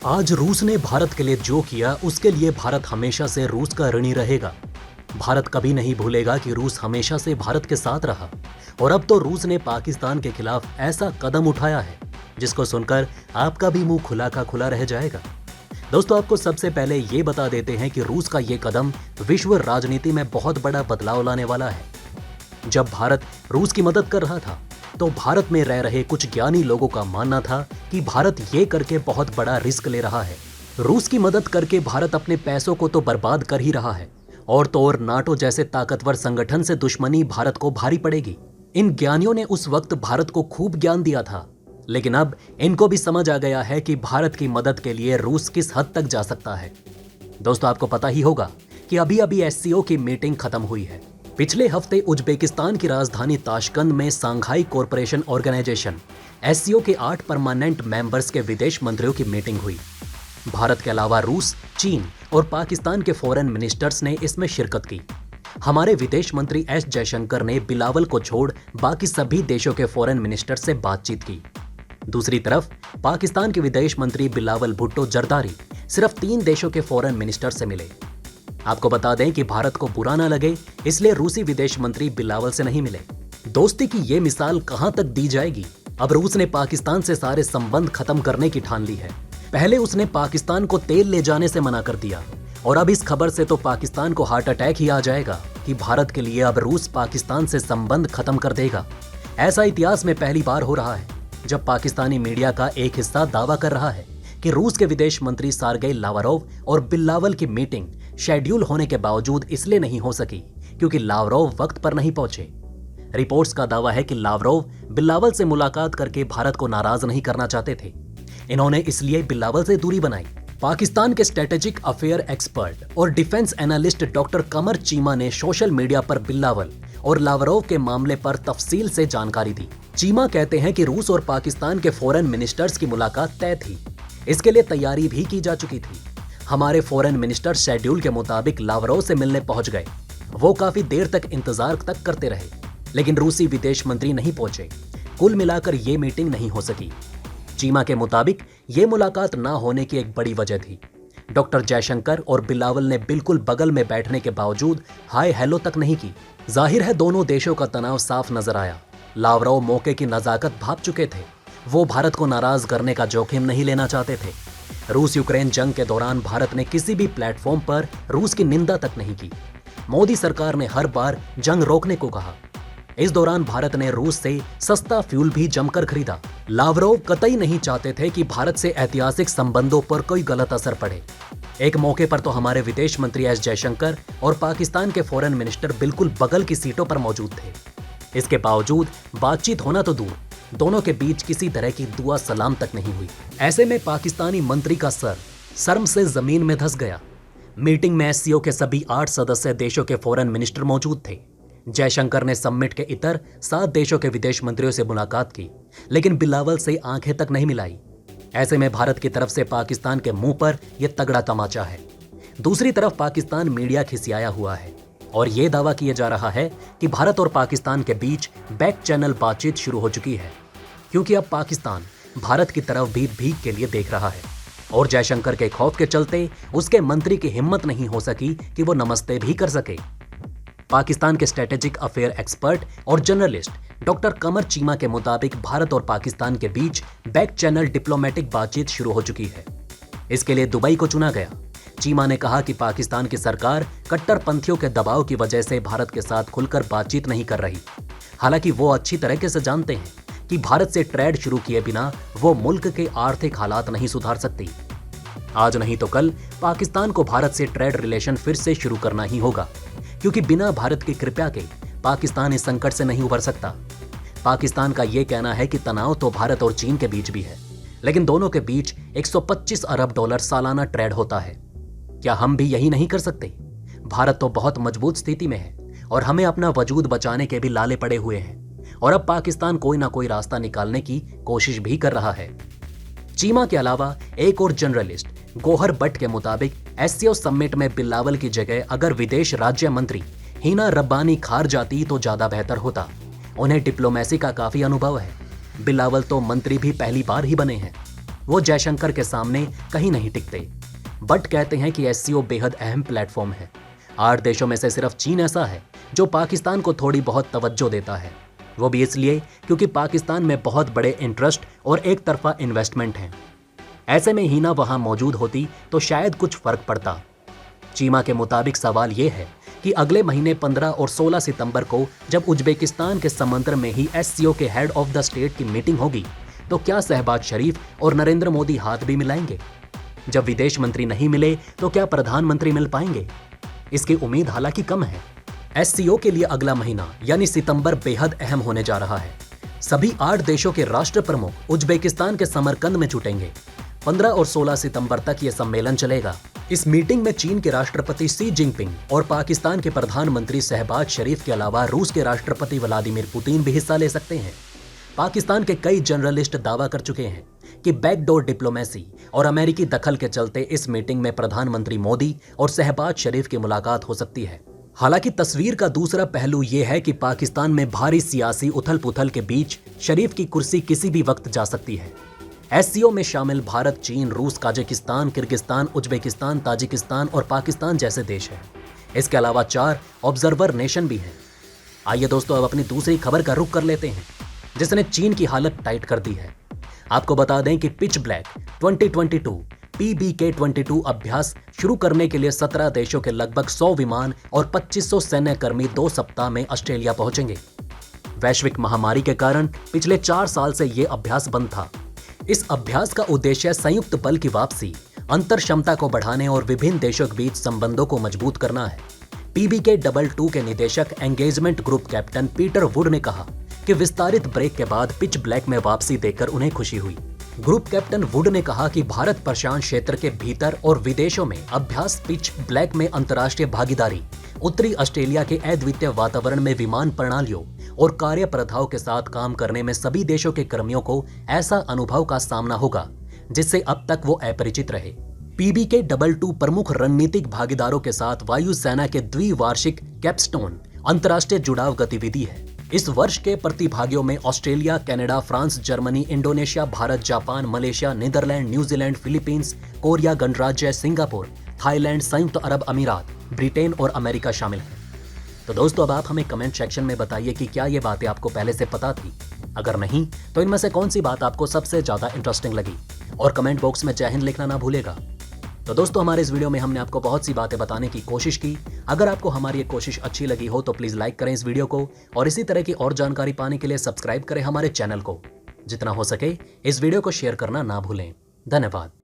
आज रूस ने भारत के लिए जो किया उसके लिए भारत हमेशा से रूस का ऋणी रहेगा। भारत कभी नहीं भूलेगा कि रूस हमेशा से भारत के साथ रहा और अब तो रूस ने पाकिस्तान के खिलाफ ऐसा कदम उठाया है जिसको सुनकर आपका भी मुंह खुला का खुला रह जाएगा। दोस्तों, आपको सबसे पहले ये बता देते हैं कि रूस का ये कदम विश्व राजनीति में बहुत बड़ा बदलाव लाने वाला है। जब भारत रूस की मदद कर रहा था तो भारत में रह रहे कुछ ज्ञानी लोगों का मानना था कि भारत ये करके बहुत बड़ा रिस्क ले रहा है। रूस की मदद करके भारत अपने पैसों को तो बर्बाद कर ही रहा है और तो और नाटो जैसे ताकतवर संगठन से दुश्मनी भारत को भारी पड़ेगी। इन ज्ञानियों ने उस वक्त भारत को खूब ज्ञान दिया था, लेकिन अब इनको भी समझ आ गया है कि भारत की मदद के लिए रूस किस हद तक जा सकता है। दोस्तों, आपको पता ही होगा कि अभी अभी एससीओ की मीटिंग खत्म हुई है। पिछले हफ्ते उज्बेकिस्तान की राजधानी ताशकंद में सांघाई कोऑपरेशन ऑर्गेनाइजेशन एससीओ के 8 परमानेंट मेंबर्स के विदेश मंत्रियों की मीटिंग हुई। भारत के अलावा रूस, चीन और पाकिस्तान के फॉरेन मिनिस्टर्स ने इसमें शिरकत की। हमारे विदेश मंत्री एस जयशंकर ने बिलावल को छोड़ बाकी सभी देशों के फॉरेन मिनिस्टर से बातचीत की। दूसरी तरफ पाकिस्तान के विदेश मंत्री बिलावल भुट्टो जरदारी सिर्फ 3 देशों के फॉरेन मिनिस्टर से मिले। आपको बता दें कि भारत को बुरा ना लगे इसलिए रूसी विदेश मंत्री बिलावल से नहीं मिले। दोस्ती की ये मिसाल कहां तक दी जाएगी? अब रूस ने पाकिस्तान से सारे संबंध खत्म करने की ठान ली है। पहले उसने पाकिस्तान को तेल ले जाने से मना कर दिया और अब इस खबर से तो पाकिस्तान को हार्ट अटैक ही आ जाएगा कि भारत के लिए अब रूस पाकिस्तान से संबंध खत्म कर देगा। ऐसा इतिहास में पहली बार हो रहा है जब पाकिस्तानी मीडिया का एक हिस्सा दावा कर रहा है कि रूस के विदेश मंत्री सार्गेई लावरोव और बिलावल की मीटिंग शेड्यूल होने के बावजूद इसलिए नहीं हो सकी क्योंकि लावरोव वक्त पर नहीं पहुंचे। रिपोर्ट्स का दावा है कि लावरोव बिलावल से मुलाकात करके भारत को नाराज नहीं करना चाहते थे। इन्होंने इसलिए बिलावल से दूरी बनाई। पाकिस्तान के स्ट्रेटेजिक अफेयर एक्सपर्ट और डिफेंस एनालिस्ट डॉक्टर कमर चीमा ने सोशल मीडिया पर बिलावल और लावरोव के मामले पर तफसील से जानकारी दी। चीमा कहते हैं कि रूस और पाकिस्तान के फॉरेन मिनिस्टर्स की मुलाकात तय थी। इसके लिए तैयारी भी की जा चुकी थी। हमारे फॉरेन मिनिस्टर शेड्यूल के मुताबिक लावरोव से मिलने पहुंच गए। वो काफी देर तक इंतजार तक करते रहे, लेकिन रूसी विदेश मंत्री नहीं पहुंचे। कुल मिलाकर ये मीटिंग नहीं हो सकी। चीमा के मुताबिक ये मुलाकात ना होने की एक बड़ी वजह थी। डॉक्टर जयशंकर और बिलावल ने बिल्कुल बगल में बैठने के बावजूद हाय हेलो तक नहीं की। जाहिर है दोनों देशों का तनाव साफ नजर आया। लावरोव मौके की नजाकत भाप चुके थे। वो भारत को नाराज करने का जोखिम नहीं लेना चाहते थे। रूस यूक्रेन जंग के दौरान भारत ने किसी भी प्लेटफॉर्म पर रूस की निंदा तक नहीं की। मोदी सरकार ने हर बार जंग रोकने को कहा। इस दौरान भारत ने रूस से सस्ता फ्यूल भी जमकर खरीदा। लावरोव कतई नहीं चाहते थे कि भारत से ऐतिहासिक संबंधों पर कोई गलत असर पड़े। एक मौके पर तो हमारे विदेश मंत्री एस जयशंकर और पाकिस्तान के फॉरेन मिनिस्टर बिल्कुल बगल की सीटों पर मौजूद थे। इसके बावजूद बातचीत होना तो दूर, दोनों के बीच किसी तरह की दुआ सलाम तक नहीं हुई। ऐसे में पाकिस्तानी मंत्री का सर शर्म से जमीन में धंस गया। मीटिंग में एससीओ के सभी 8 सदस्य देशों के फॉरेन मिनिस्टर मौजूद थे। जयशंकर ने समिट के इतर 7 देशों के विदेश मंत्रियों से मुलाकात की, लेकिन बिलावल से आंखें तक नहीं मिलाई। ऐसे में भारत की तरफ से पाकिस्तान के मुंह पर यह तगड़ा तमाचा है। दूसरी तरफ पाकिस्तान मीडिया खिसियाया हुआ है और यह दावा किया जा रहा है कि भारत और पाकिस्तान के बीच बैक चैनल बातचीत शुरू हो चुकी है, क्योंकि अब पाकिस्तान भारत की तरफ भी भीख के लिए देख रहा है और जयशंकर के खौफ के चलते उसके मंत्री की हिम्मत नहीं हो सकी कि वो नमस्ते भी कर सके। पाकिस्तान के स्ट्रेटेजिक अफेयर एक्सपर्ट और जर्नलिस्ट डॉक्टर कमर चीमा के मुताबिक भारत और पाकिस्तान के बीच बैक चैनल डिप्लोमेटिक बातचीत शुरू हो चुकी है। इसके लिए दुबई को चुना गया। चीमा ने कहा कि पाकिस्तान की सरकार कट्टरपंथियों के दबाव की वजह से भारत के साथ खुलकर बातचीत नहीं कर रही। हालांकि वो अच्छी तरीके से जानते हैं कि भारत से ट्रेड शुरू किए बिना वो मुल्क के आर्थिक हालात नहीं सुधार सकती। आज नहीं तो कल पाकिस्तान को भारत से ट्रेड रिलेशन फिर से शुरू करना ही होगा, क्योंकि बिना भारत की कृपा के पाकिस्तान इस संकट से नहीं उभर सकता। पाकिस्तान का यह कहना है कि तनाव तो भारत और चीन के बीच भी है, लेकिन दोनों के बीच 125 अरब डॉलर सालाना ट्रेड होता है। क्या हम भी यही नहीं कर सकते? भारत तो बहुत मजबूत स्थिति में है और हमें अपना वजूद बचाने के भी लाले पड़े हुए हैं, और अब पाकिस्तान कोई ना कोई रास्ता निकालने की कोशिश भी कर रहा है। चीमा के अलावा एक और जर्नलिस्ट गोहर भट्ट के मुताबिक एससीओ समिट में बिलावल की जगह अगर विदेश राज्य मंत्री हिना रब्बानी खार जाती तो ज्यादा बेहतर होता। उन्हें डिप्लोमेसी का काफी अनुभव है। बिलावल तो मंत्री भी पहली बार ही बने हैं। वो जयशंकर के सामने कहीं नहीं टिकते। बट कहते हैं कि एससीओ बेहद अहम प्लेटफॉर्म है। 8 देशों में से सिर्फ चीन ऐसा है जो पाकिस्तान को थोड़ी बहुत तवज्जो देता है। वो भी इसलिए क्योंकि पाकिस्तान में बहुत बड़े इंटरेस्ट और एक तरफा इन्वेस्टमेंट हैं। ऐसे में हीना वहां मौजूद होती तो शायद कुछ फर्क पड़ता। चीमा के मुताबिक सवाल यह है कि अगले महीने 15 और 16 सितंबर को जब उज्बेकिस्तान के समंदर में ही एससीओ के हेड ऑफ द स्टेट की मीटिंग होगी तो क्या शहबाज शरीफ और नरेंद्र मोदी हाथ भी मिलाएंगे? जब विदेश मंत्री नहीं मिले तो क्या प्रधानमंत्री मिल पाएंगे? इसकी उम्मीद हालांकि कम है। एससीओ के लिए अगला महीना यानी सितंबर बेहद अहम होने जा रहा है। सभी 8 देशों के राष्ट्र प्रमुख उज्बेकिस्तान के समरकंद में जुटेंगे। 15 और 16 सितंबर तक यह सम्मेलन चलेगा। इस मीटिंग में चीन के राष्ट्रपति शी जिनपिंग और पाकिस्तान के प्रधानमंत्री शहबाज शरीफ के अलावा रूस के राष्ट्रपति व्लादिमीर पुतिन भी हिस्सा ले सकते हैं। पाकिस्तान के कई जर्नलिस्ट दावा कर चुके हैं कि बैकडोर डिप्लोमेसी और अमेरिकी दखल के चलते इस मीटिंग में प्रधानमंत्री मोदी और शहबाज शरीफ की मुलाकात हो सकती है। हालांकि तस्वीर का दूसरा पहलू यह है कि पाकिस्तान में भारी सियासी उथल-पुथल के बीच शरीफ की कुर्सी किसी भी वक्त जा सकती है। एससीओ में शामिल भारत, चीन, रूस, काजाकिस्तान, किर्गिस्तान, उज्बेकिस्तान, ताजिकिस्तान और पाकिस्तान जैसे देश हैं। इसके अलावा 4 ऑब्जर्वर नेशन भी हैं। आइए दोस्तों, अब अपनी दूसरी खबर का रुख कर लेते हैं जिसने चीन की हालत टाइट कर दी है। आपको बता दें कि पिच ब्लैक 2022 PBK-22 अभ्यास शुरू करने के लिए 17 देशों के लगभग 100 विमान और 2500 सैन्य कर्मी 2 सप्ताह में ऑस्ट्रेलिया पहुंचेंगे। वैश्विक महामारी के कारण पिछले 4 साल से यह अभ्यास बंद था। इस अभ्यास का उद्देश्य संयुक्त बल की वापसी, अंतर क्षमता को बढ़ाने और विभिन्न देशों के बीच संबंधों को मजबूत करना है। PBK-22 के निदेशक engagement group captain Peter would ने कहा कि विस्तारित ब्रेक के बाद पिच ब्लैक में वापसी देकर उन्हें खुशी हुई। ग्रुप कैप्टन वुड ने कहा कि भारत प्रशांत क्षेत्र के भीतर और विदेशों में अभ्यास पिच ब्लैक में अंतर्राष्ट्रीय भागीदारी, उत्तरी ऑस्ट्रेलिया के अद्वितीय वातावरण में विमान प्रणालियों और कार्य प्रथाओं के साथ काम करने में सभी देशों के कर्मियों को ऐसा अनुभव का सामना होगा जिससे अब तक वो अपरिचित रहे। PBK-22 प्रमुख रणनीतिक भागीदारों के साथ वायुसेना के द्विवार्षिक कैपस्टोन अंतर्राष्ट्रीय जुड़ाव गतिविधि है। इस वर्ष के प्रतिभागियों में Australia, Canada, France, Germany, Indonesia, Bharat, Japan, Malaysia, Netherlands, New Zealand, Philippines, Korea गणराज्य, सिंगापुर, थाईलैंड, संयुक्त अरब अमीरात, ब्रिटेन और अमेरिका शामिल हैं। तो दोस्तों, अब आप हमें कमेंट सेक्शन में बताइए कि क्या ये बातें आपको पहले से पता थी। अगर नहीं तो इनमें से कौन सी बात आपको सबसे ज्यादा इंटरेस्टिंग लगी, और कमेंट बॉक्स में जय हिंद लिखना ना भूलेगा। तो दोस्तों, हमारे इस वीडियो में हमने आपको बहुत सी बातें बताने की कोशिश की। अगर आपको हमारी ये कोशिश अच्छी लगी हो तो प्लीज लाइक करें इस वीडियो को, और इसी तरह की और जानकारी पाने के लिए सब्सक्राइब करें हमारे चैनल को। जितना हो सके इस वीडियो को शेयर करना ना भूलें। धन्यवाद।